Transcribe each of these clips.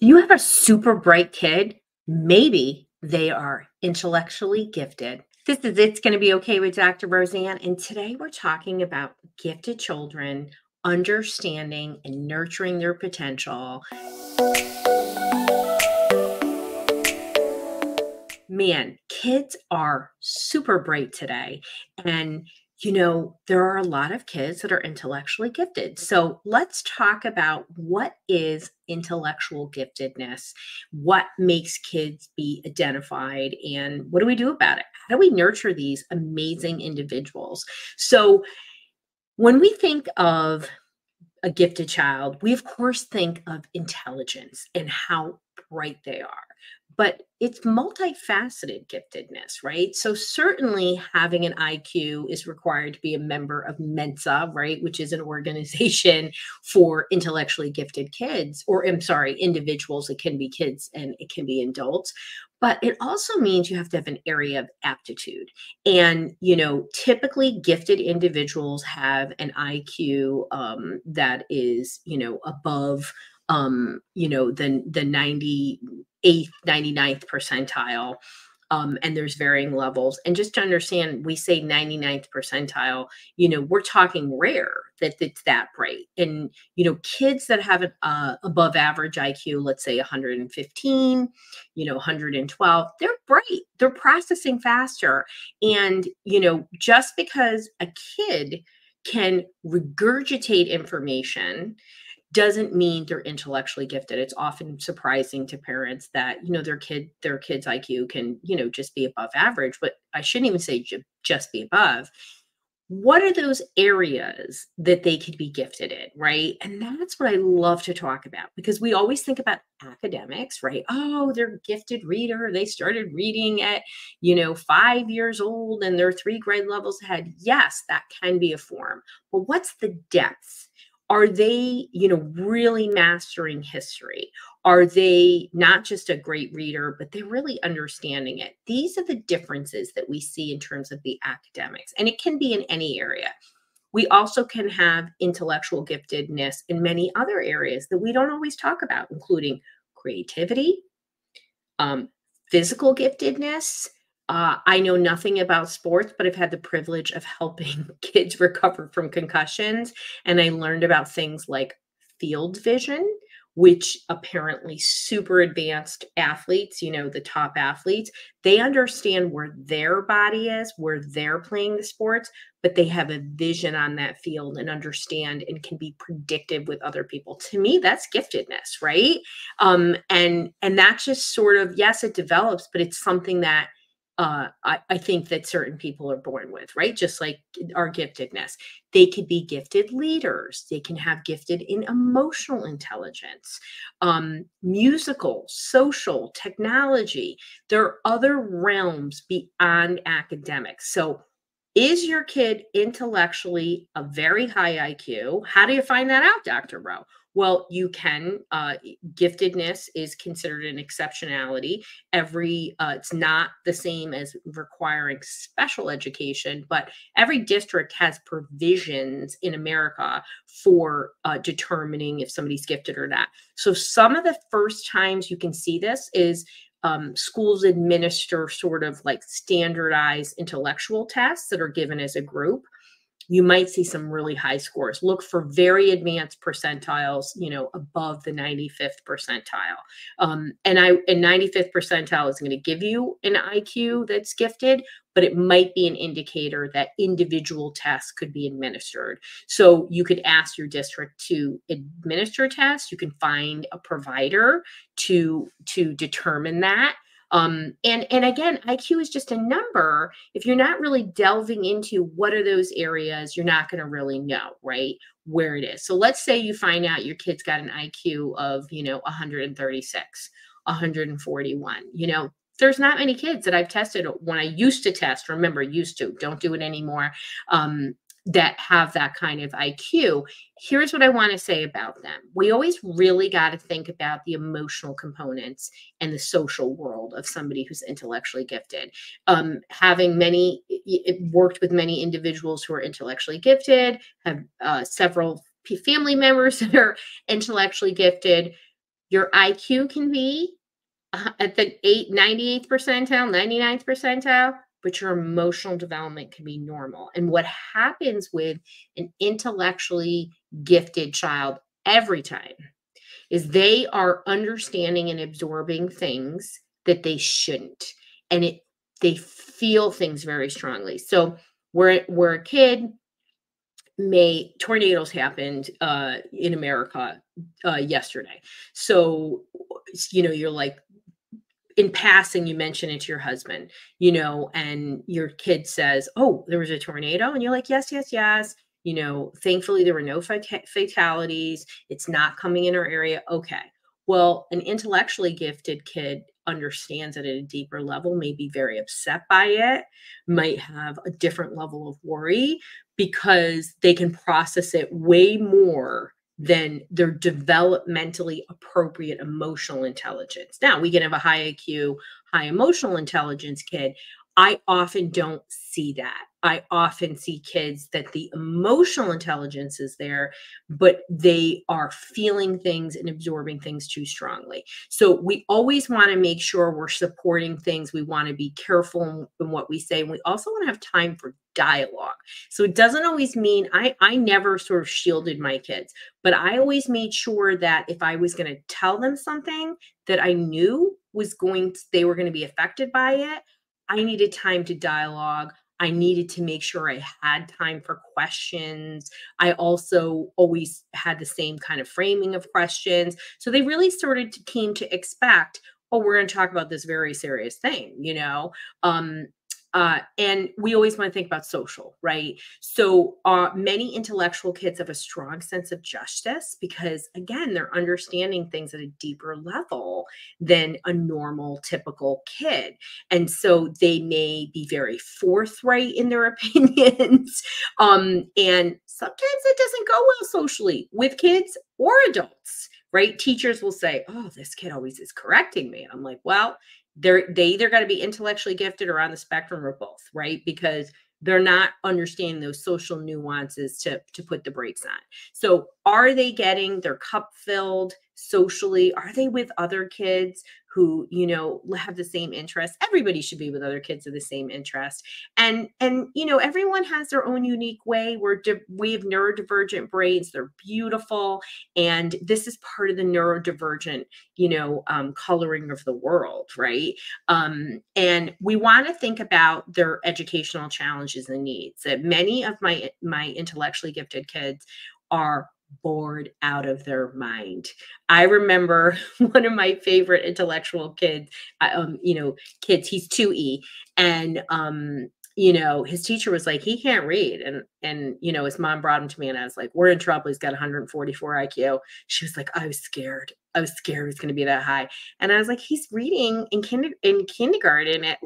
Do you have a super bright kid? Maybe they are intellectually gifted. This is It's Going to Be Okay with Dr. Roseann. And today we're talking about gifted children, understanding and nurturing their potential. Man, kids are super bright today. And, there are a lot of kids that are intellectually gifted. So let's talk about what is intellectual giftedness, what makes kids be identified, and what do we do about it? How do we nurture these amazing individuals? So when we think of a gifted child, we of course think of intelligence and how bright they are. But it's multifaceted giftedness, right? So certainly having an IQ is required to be a member of Mensa, right, which is an organization for intellectually gifted kids, or I'm sorry, individuals. It can be kids and it can be adults. But it also means you have to have an area of aptitude. And, typically gifted individuals have an IQ that is, above, the 98th, 99th percentile. And there's varying levels. And just to understand, we say 99th percentile, we're talking rare that it's that bright. And, kids that have an above average IQ, let's say 115, 112, they're bright. They're processing faster. And, just because a kid can regurgitate information doesn't mean they're intellectually gifted. It's often surprising to parents that, their kid's IQ can, just be above average, but I shouldn't even say just be above. What are those areas that they could be gifted in, right? And that's what I love to talk about because we always think about academics, right? Oh, they're a gifted reader. They started reading at, 5 years old and they're three grade levels ahead. Yes, that can be a form. But what's the depth? Are they, really mastering history? Are they not just a great reader, but they're really understanding it? These are the differences that we see in terms of the academics, and it can be in any area. We also can have intellectual giftedness in many other areas that we don't always talk about, including creativity, um, physical giftedness. I know nothing about sports, but I've had the privilege of helping kids recover from concussions. And I learned about things like field vision, which apparently super advanced athletes, the top athletes, they understand where their body is, where they're playing the sports, but they have a vision on that field and understand and can be predictive with other people. To me, that's giftedness, right? And that's just sort of, yes, it develops, but it's something that I think that certain people are born with, right? Just like our giftedness. They could be gifted leaders. They can have gifted in emotional intelligence, musical, social, technology. There are other realms beyond academics. So is your kid intellectually a very high IQ? How do you find that out, Dr. Rowe? Well, you can. Giftedness is considered an exceptionality. It's not the same as requiring special education, but every district has provisions in America for determining if somebody's gifted or not. So some of the first times you can see this is schools administer sort of like standardized intellectual tests that are given as a group. You might see some really high scores. Look for very advanced percentiles, above the 95th percentile. And 95th percentile is going to give you an IQ that's gifted, but it might be an indicator that individual tests could be administered. So you could ask your district to administer tests. You can find a provider to determine that. And again, IQ is just a number. If you're not really delving into what are those areas, you're not going to really know, right, where it is. So let's say you find out your kid's got an IQ of, 136, 141, there's not many kids that I've tested when I used to test, remember, used to, don't do it anymore, that have that kind of IQ. Here's what I want to say about them. We always really got to think about the emotional components and the social world of somebody who's intellectually gifted. Having worked with many individuals who are intellectually gifted, have several family members that are intellectually gifted. Your IQ can be at the 98th percentile, 99th percentile, but your emotional development can be normal. And what happens with an intellectually gifted child every time is they are understanding and absorbing things that they shouldn't. And they feel things very strongly. So where a kid may tornadoes happened in America yesterday. So you're like, in passing, you mention it to your husband, and your kid says, "Oh, there was a tornado." And you're like, "Yes, yes, yes. Thankfully, there were no fatalities. It's not coming in our area." Okay. Well, an intellectually gifted kid understands it at a deeper level, may be very upset by it, might have a different level of worry because they can process it way more than their developmentally appropriate emotional intelligence. Now, we can have a high IQ, high emotional intelligence kid. I often don't see that. I often see kids that the emotional intelligence is there, but they are feeling things and absorbing things too strongly. So we always want to make sure we're supporting things. We want to be careful in what we say. And we also want to have time for dialogue. So it doesn't always mean I never sort of shielded my kids, but I always made sure that if I was going to tell them something that I knew they were going to be affected by it, I needed time to dialogue. I needed to make sure I had time for questions. I also always had the same kind of framing of questions. So they really came to expect, oh, we're going to talk about this very serious thing. And we always want to think about social, right? So many intellectual kids have a strong sense of justice because, again, they're understanding things at a deeper level than a normal, typical kid. And so they may be very forthright in their opinions. And sometimes it doesn't go well socially with kids or adults, right? Teachers will say, oh, this kid always is correcting me. And I'm like, well, they either got to be intellectually gifted or on the spectrum or both, right? Because they're not understanding those social nuances to put the brakes on. So are they getting their cup filled socially? Are they with other kids who, have the same interests? Everybody should be with other kids of the same interest. And everyone has their own unique way. We have neurodivergent brains. They're beautiful. And this is part of the neurodivergent, coloring of the world, right? And we want to think about their educational challenges and needs. That many of my intellectually gifted kids are bored out of their mind. I remember one of my favorite intellectual kids, he's 2E, and his teacher was like, he can't read. And his mom brought him to me and I was like, we're in trouble. He's got 144 IQ. She was like, I was scared. I was scared it was going to be that high. And I was like, he's reading in kindergarten at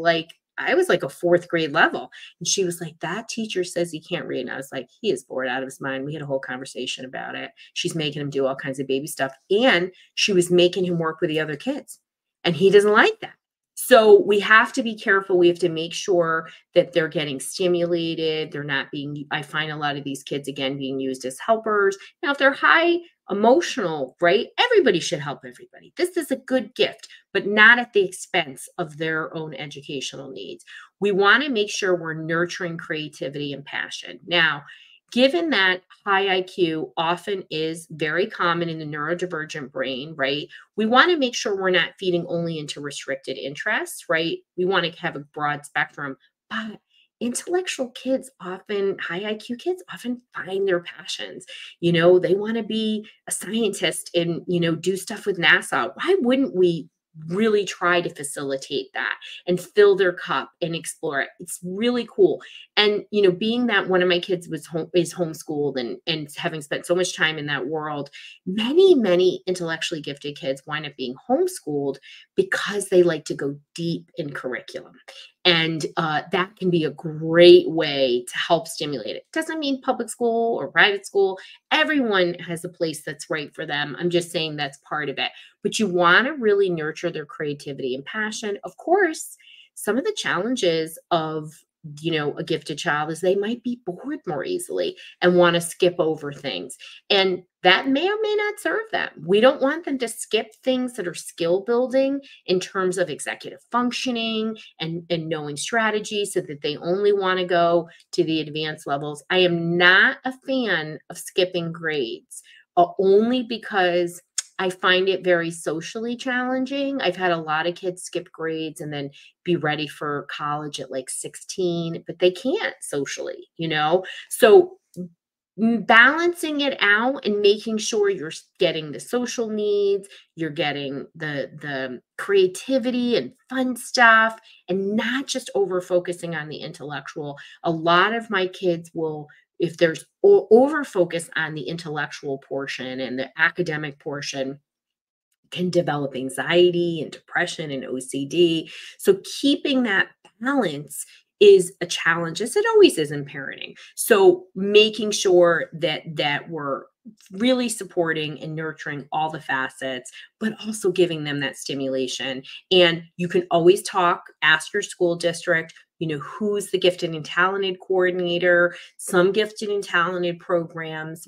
I was like a 4th grade level. And she was like, that teacher says he can't read. And I was like, he is bored out of his mind. We had a whole conversation about it. She's making him do all kinds of baby stuff. And she was making him work with the other kids. And he doesn't like that. So we have to be careful. We have to make sure that they're getting stimulated. They're not I find a lot of these kids, again, being used as helpers. Now, if they're high emotional, right? Everybody should help everybody. This is a good gift, but not at the expense of their own educational needs. We want to make sure we're nurturing creativity and passion. Now, given that high IQ often is very common in the neurodivergent brain, right? We want to make sure we're not feeding only into restricted interests, right? We want to have a broad spectrum, but intellectual kids high IQ kids often find their passions. They want to be a scientist and, do stuff with NASA. Why wouldn't we really try to facilitate that and fill their cup and explore it? It's really cool. And, being that one of my kids is homeschooled and having spent so much time in that world, many intellectually gifted kids wind up being homeschooled because they like to go deep in curriculum. And that can be a great way to help stimulate it. Doesn't mean public school or private school. Everyone has a place that's right for them. I'm just saying that's part of it. But you want to really nurture their creativity and passion. Of course, some of the challenges of a gifted child is they might be bored more easily and want to skip over things. And that may or may not serve them. We don't want them to skip things that are skill building in terms of executive functioning and knowing strategy so that they only want to go to the advanced levels. I am not a fan of skipping grades, only because I find it very socially challenging. I've had a lot of kids skip grades and then be ready for college at like 16, but they can't socially. So balancing it out and making sure you're getting the social needs, you're getting the creativity and fun stuff, and not just over focusing on the intellectual. A lot of my kids will, if there's over focus on the intellectual portion and the academic portion, can develop anxiety and depression and OCD. So keeping that balance is a challenge, as it always is in parenting. So making sure that we're really supporting and nurturing all the facets, but also giving them that stimulation. And you can always ask your school district, who's the gifted and talented coordinator. Some gifted and talented programs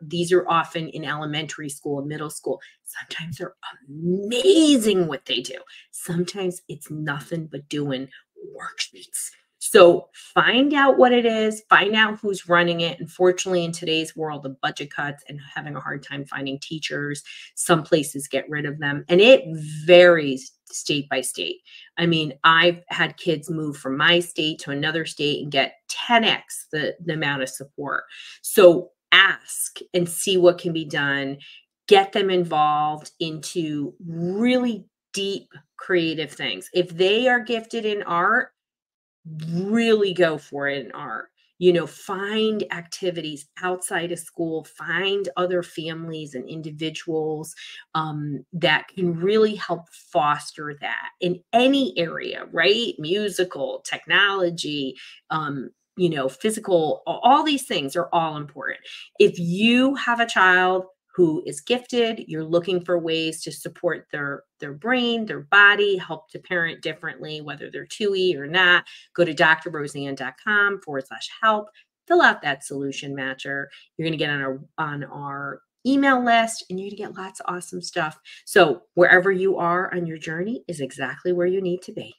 these are often in elementary school and middle school. Sometimes they're amazing what they do. Sometimes it's nothing but doing worksheets. So find out what it is, find out who's running it. Unfortunately, in today's world of budget cuts and having a hard time finding teachers, some places get rid of them. And it varies state by state. I mean, I've had kids move from my state to another state and get 10x the amount of support. So ask and see what can be done. Get them involved into really deep creative things. If they are gifted in art, really go for it in art. Find activities outside of school, find other families and individuals that can really help foster that in any area, right? Musical, technology, physical, all these things are all important. If you have a child who is gifted, you're looking for ways to support their brain, their body, help to parent differently, whether they're 2E or not, go to drroseann.com/help, fill out that solution matcher. You're going to get on our email list, and you're going to get lots of awesome stuff. So wherever you are on your journey is exactly where you need to be.